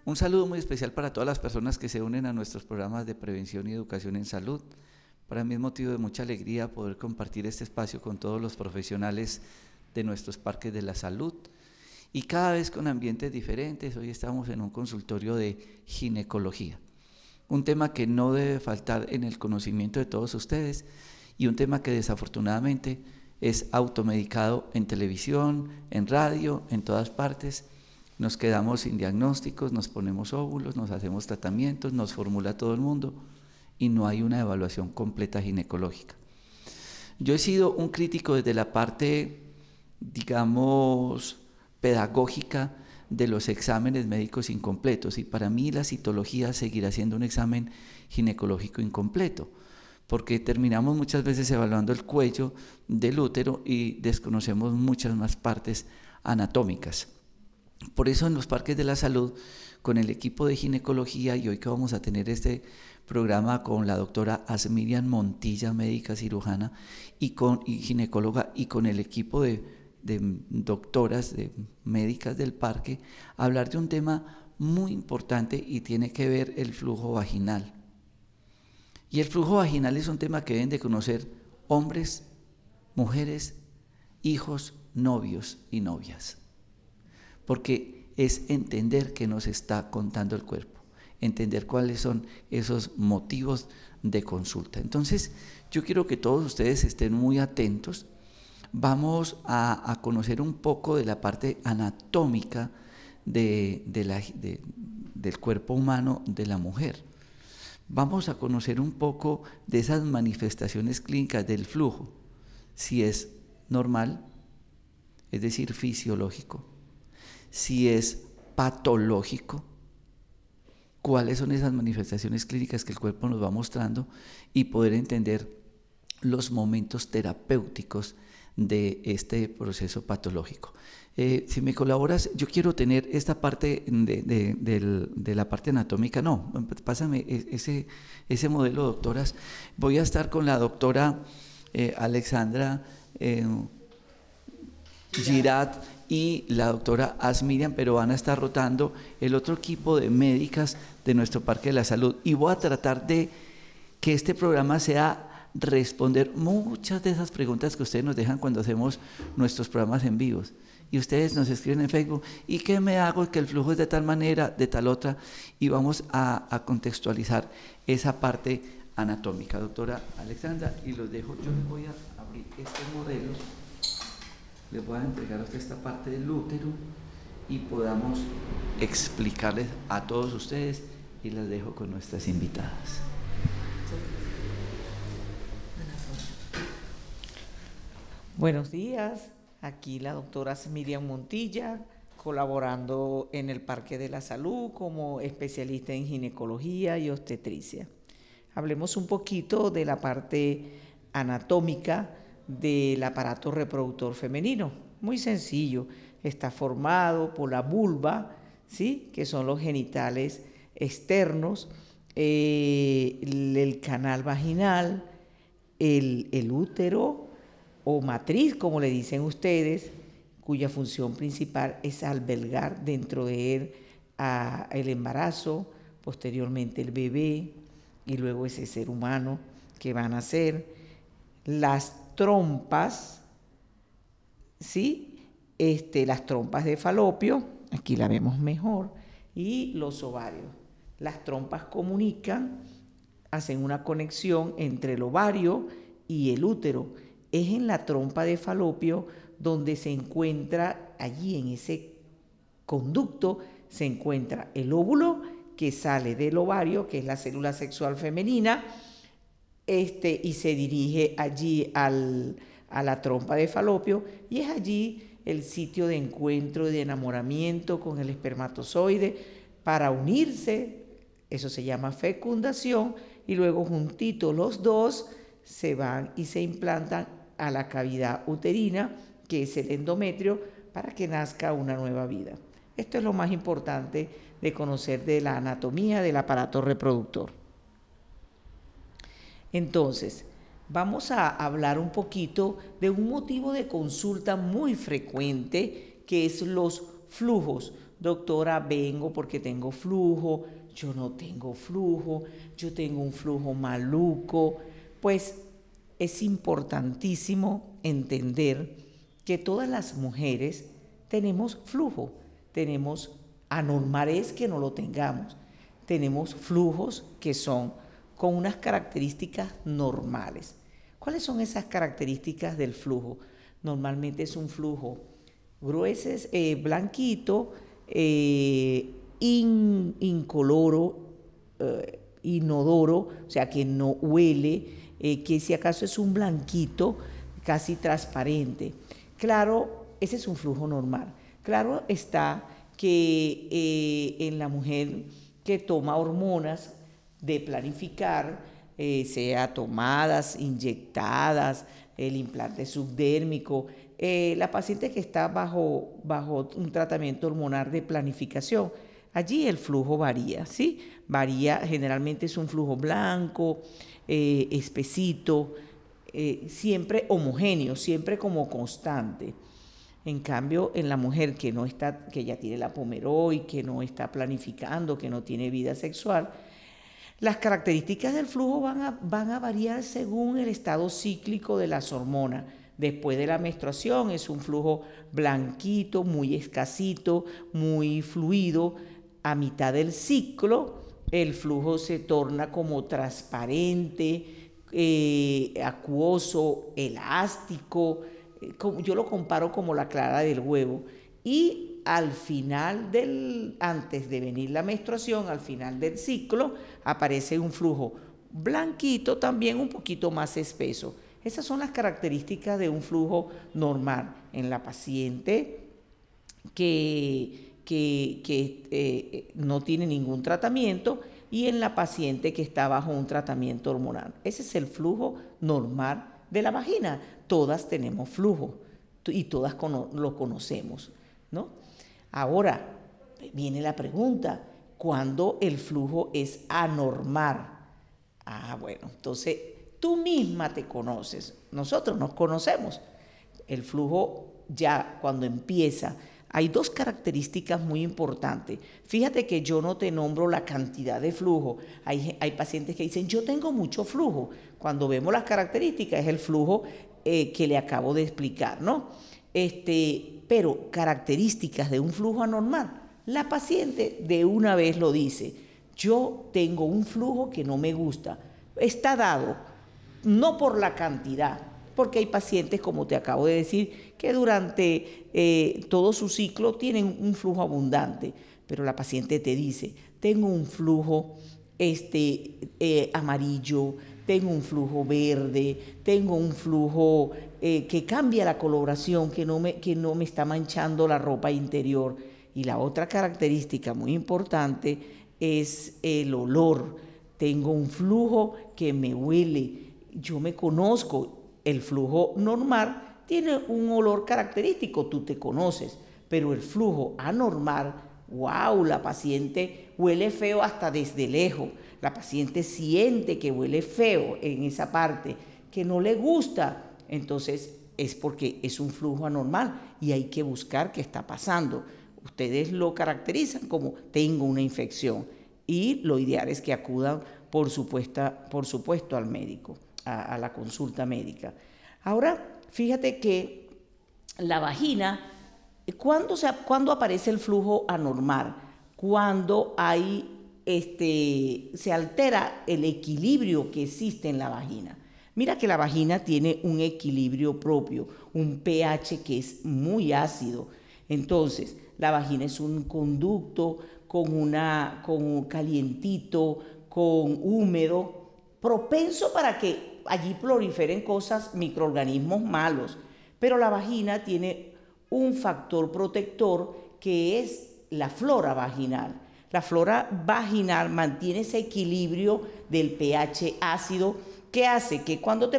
Un saludo muy especial para todas las personas que se unen a nuestros programas de prevención y educación en salud. Para mí es motivo de mucha alegría poder compartir este espacio con todos los profesionales de nuestros parques de la salud y cada vez con ambientes diferentes. Hoy estamos en un consultorio de ginecología, un tema que no debe faltar en el conocimiento de todos ustedes y un tema que desafortunadamente es automedicado en televisión, en radio, en todas partes. Nos quedamos sin diagnósticos, nos ponemos óvulos, nos hacemos tratamientos, nos formula todo el mundo y no hay una evaluación completa ginecológica. Yo he sido un crítico desde la parte, digamos, pedagógica de los exámenes médicos incompletos y para mí la citología seguirá siendo un examen ginecológico incompleto porque terminamos muchas veces evaluando el cuello del útero y desconocemos muchas más partes anatómicas. Por eso en los parques de la salud, con el equipo de ginecología, y hoy que vamos a tener este programa con la doctora Asmirian Montilla, médica cirujana y ginecóloga, y con el equipo de doctoras, de médicas del parque, hablar de un tema muy importante y tiene que ver el flujo vaginal. Y el flujo vaginal es un tema que deben de conocer hombres, mujeres, hijos, novios y novias. Porque es entender qué nos está contando el cuerpo, entender cuáles son esos motivos de consulta. Entonces, yo quiero que todos ustedes estén muy atentos. Vamos a conocer un poco de la parte anatómica del cuerpo humano de la mujer. Vamos a conocer un poco de esas manifestaciones clínicas del flujo, si es normal, es decir, fisiológico, si es patológico, cuáles son esas manifestaciones clínicas que el cuerpo nos va mostrando y poder entender los momentos terapéuticos de este proceso patológico. Si me colaboras, yo quiero tener esta parte de la parte anatómica. No, pásame ese modelo, doctoras. Voy a estar con la doctora Alexandra Girat y la doctora Asmirian, pero van a estar rotando el otro equipo de médicas de nuestro Parque de la Salud. Y voy a tratar de que este programa sea responder muchas de esas preguntas que ustedes nos dejan cuando hacemos nuestros programas en vivos. Y ustedes nos escriben en Facebook, ¿y qué me hago? Que el flujo es de tal manera, de tal otra, y vamos a contextualizar esa parte anatómica. Doctora Alexandra, y los dejo, yo les voy a abrir este modelo, les voy a entregar a usted esta parte del útero y podamos explicarles a todos ustedes y las dejo con nuestras invitadas. Buenos días, aquí la doctora Asmirian Montilla, colaborando en el Parque de la Salud como especialista en ginecología y obstetricia. Hablemos un poquito de la parte anatómica del aparato reproductor femenino. Muy sencillo, está formado por la vulva, ¿sí?, que son los genitales externos, el canal vaginal, el útero o matriz, como le dicen ustedes, cuya función principal es albergar dentro de él el embarazo, posteriormente el bebé y luego ese ser humano que van a nacer. Las trompas, ¿sí? Las trompas de falopio, aquí la vemos mejor, y los ovarios. Las trompas comunican, hacen una conexión entre el ovario y el útero. Es en la trompa de falopio donde se encuentra, allí en ese conducto, se encuentra el óvulo que sale del ovario, que es la célula sexual femenina, y se dirige allí a la trompa de falopio, y es allí el sitio de encuentro y de enamoramiento con el espermatozoide para unirse. Eso se llama fecundación, y luego juntitos los dos se van y se implantan a la cavidad uterina, que es el endometrio, para que nazca una nueva vida. Esto es lo más importante de conocer de la anatomía del aparato reproductor. Entonces, vamos a hablar un poquito de un motivo de consulta muy frecuente, que es los flujos, doctora, vengo porque tengo flujo, yo no tengo flujo, yo tengo un flujo maluco. Pues es importantísimo entender que todas las mujeres tenemos flujo, tenemos anormal que no lo tengamos, tenemos flujos que son con unas características normales. ¿Cuáles son esas características del flujo? Normalmente es un flujo grueso, blanquito, incoloro, inodoro, o sea que no huele, que si acaso es un blanquito casi transparente. Claro, ese es un flujo normal. Claro está que en la mujer que toma hormonas de planificar, sea tomadas, inyectadas, el implante subdérmico, la paciente que está bajo un tratamiento hormonal de planificación, allí el flujo varía, ¿sí? Varía, generalmente es un flujo blanco, espesito, siempre homogéneo, siempre como constante. En cambio, en la mujer que no está, que ya tiene la pomeroid, que no está planificando, que no tiene vida sexual, las características del flujo van a variar según el estado cíclico de las hormonas. Después de la menstruación es un flujo blanquito, muy escasito, muy fluido. A mitad del ciclo el flujo se torna como transparente, acuoso, elástico. Yo lo comparo como la clara del huevo. Y al final antes de venir la menstruación, al final del ciclo, aparece un flujo blanquito, también un poquito más espeso. Esas son las características de un flujo normal en la paciente que no tiene ningún tratamiento y en la paciente que está bajo un tratamiento hormonal. Ese es el flujo normal de la vagina. Todas tenemos flujo y todas lo conocemos, ¿no? Ahora viene la pregunta, ¿cuándo el flujo es anormal? Bueno, entonces tú misma te conoces, nosotros nos conocemos. El flujo ya cuando empieza, hay dos características muy importantes. Fíjate que yo no te nombro la cantidad de flujo. Hay pacientes que dicen, yo tengo mucho flujo. Cuando vemos las características es el flujo que le acabo de explicar, ¿no? Pero características de un flujo anormal, la paciente de una vez lo dice, yo tengo un flujo que no me gusta, está dado, no por la cantidad, porque hay pacientes, como te acabo de decir, que durante todo su ciclo tienen un flujo abundante, pero la paciente te dice, tengo un flujo amarillo, tengo un flujo verde, tengo un flujo que cambia la coloración, que no me está manchando la ropa interior. Y la otra característica muy importante es el olor. Tengo un flujo que me huele. Yo me conozco. El flujo normal tiene un olor característico, tú te conoces. Pero el flujo anormal, wow, la paciente huele feo hasta desde lejos. La paciente siente que huele feo en esa parte, que no le gusta. Entonces es porque es un flujo anormal y hay que buscar qué está pasando. Ustedes lo caracterizan como tengo una infección y lo ideal es que acudan por supuesto al médico, a la consulta médica. Ahora, fíjate que la vagina, ¿cuándo aparece el flujo anormal? Cuando se altera el equilibrio que existe en la vagina. Mira que la vagina tiene un equilibrio propio, un pH que es muy ácido. Entonces, la vagina es un conducto con un calientito, con húmedo, propenso para que allí proliferen cosas, microorganismos malos. Pero la vagina tiene un factor protector que es la flora vaginal. La flora vaginal mantiene ese equilibrio del pH ácido que hace que cuando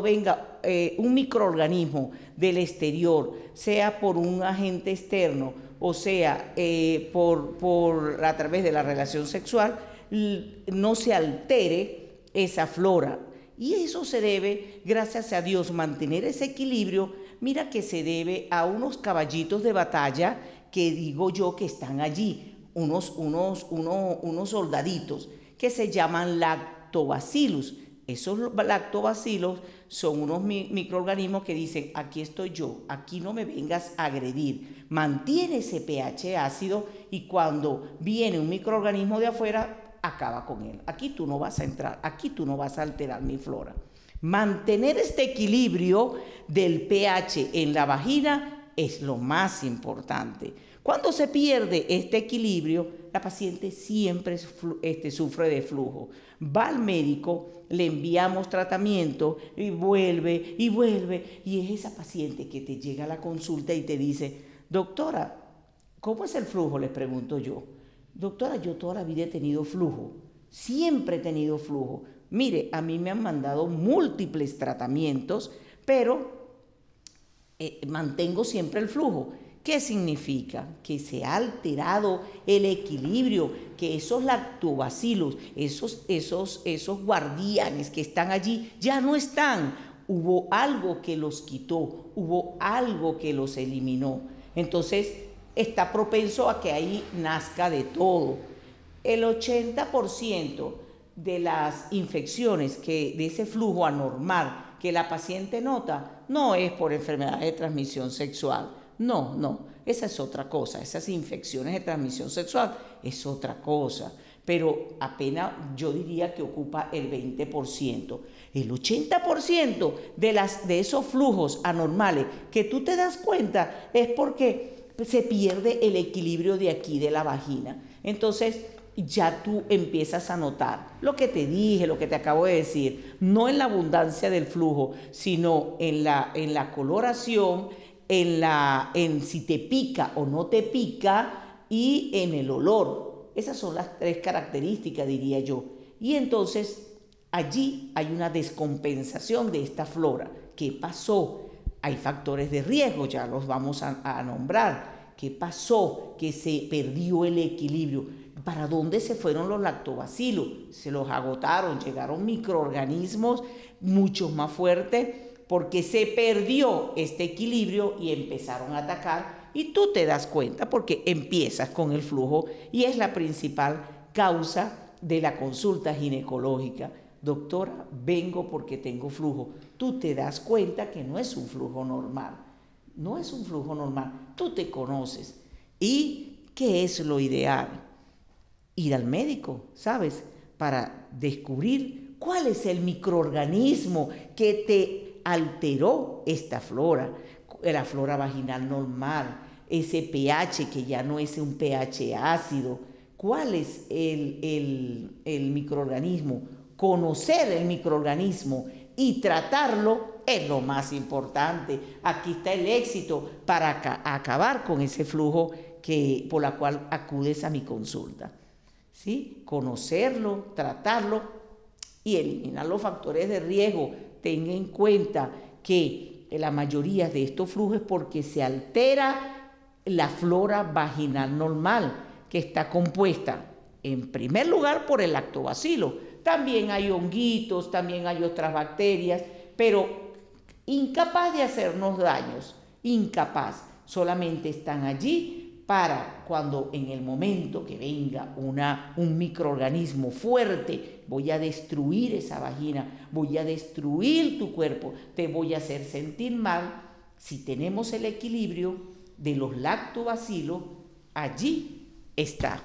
venga un microorganismo del exterior, sea por un agente externo o sea a través de la relación sexual, no se altere esa flora. Y eso se debe, gracias a Dios, mantener ese equilibrio. Mira que se debe a unos caballitos de batalla que digo yo que están allí, unos soldaditos que se llaman lactobacillus. Esos lactobacilos son unos microorganismos que dicen, aquí estoy yo, aquí no me vengas a agredir. Mantiene ese pH ácido y cuando viene un microorganismo de afuera, acaba con él. Aquí tú no vas a entrar, aquí tú no vas a alterar mi flora. Mantener este equilibrio del pH en la vagina es lo más importante. Cuando se pierde este equilibrio, la paciente siempre sufre de flujo. Va al médico, le enviamos tratamiento y vuelve y vuelve. Y es esa paciente que te llega a la consulta y te dice, doctora, ¿cómo es el flujo? Les pregunto yo. Doctora, yo toda la vida he tenido flujo. Siempre he tenido flujo. Mire, a mí me han mandado múltiples tratamientos, pero mantengo siempre el flujo. ¿Qué significa? Que se ha alterado el equilibrio, que esos lactobacilos, esos guardianes que están allí, ya no están. Hubo algo que los quitó, hubo algo que los eliminó. Entonces, está propenso a que ahí nazca de todo. El 80% de las infecciones de ese flujo anormal que la paciente nota, no es por enfermedades de transmisión sexual. No, esa es otra cosa, esas infecciones de transmisión sexual es otra cosa, pero apenas yo diría que ocupa el 20%. El 80% de esos flujos anormales que tú te das cuenta es porque se pierde el equilibrio de aquí de la vagina. Entonces ya tú empiezas a notar lo que te dije, lo que te acabo de decir, no en la abundancia del flujo, sino en la coloración, en si te pica o no te pica y en el olor. Esas son las 3 características, diría yo. Y entonces allí hay una descompensación de esta flora. ¿Qué pasó? Hay factores de riesgo, ya los vamos a nombrar. ¿Qué pasó? Que se perdió el equilibrio. ¿Para dónde se fueron los lactobacilos? Se los agotaron, llegaron microorganismos mucho más fuertes, porque se perdió este equilibrio y empezaron a atacar y tú te das cuenta porque empiezas con el flujo y es la principal causa de la consulta ginecológica. Doctora, vengo porque tengo flujo. Tú te das cuenta que no es un flujo normal, no es un flujo normal, tú te conoces. ¿Y qué es lo ideal? Ir al médico, ¿sabes? Para descubrir cuál es el microorganismo que te alteró esta flora, la flora vaginal normal, ese pH que ya no es un pH ácido. ¿Cuál es el microorganismo? Conocer el microorganismo y tratarlo es lo más importante. Aquí está el éxito para acabar con ese flujo por la cual acudes a mi consulta. ¿Sí? Conocerlo, tratarlo y eliminar los factores de riesgo. Ten en cuenta que la mayoría de estos flujos es porque se altera la flora vaginal normal, que está compuesta en primer lugar por el lactobacilo. También hay honguitos, también hay otras bacterias, pero incapaz de hacernos daños, incapaz. Solamente están allí para cuando en el momento que venga un microorganismo fuerte, voy a destruir esa vagina, voy a destruir tu cuerpo, te voy a hacer sentir mal. Si tenemos el equilibrio de los lactobacilos, allí están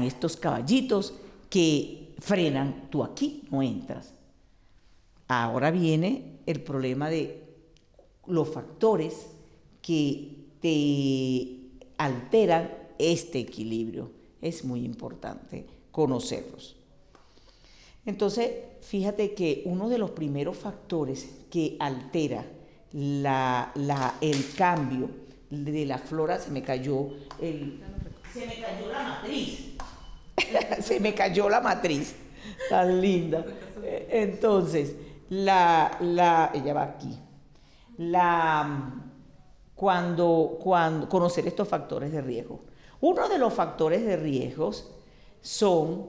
estos caballitos que frenan, tú aquí no entras. Ahora viene el problema de los factores que te alteran este equilibrio. Es muy importante conocerlos. Entonces, fíjate que uno de los primeros factores que altera el cambio de la flora, se me cayó la matriz. Se me cayó la matriz. Tan linda. Entonces, ella va aquí. Cuando conocer estos factores de riesgo. Uno de los factores de riesgos son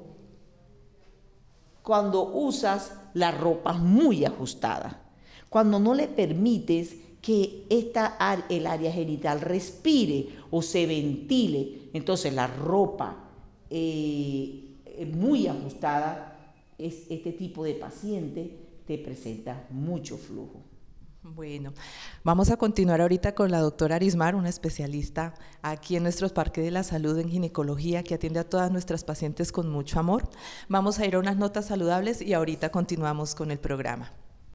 cuando usas la ropa muy ajustada, cuando no le permites que el área genital respire o se ventile. Entonces la ropa muy ajustada, este tipo de paciente te presenta mucho flujo. Bueno, vamos a continuar ahorita con la doctora Arismar, una especialista aquí en nuestros Parques de la Salud en ginecología que atiende a todas nuestras pacientes con mucho amor. Vamos a ir a unas notas saludables y ahorita continuamos con el programa.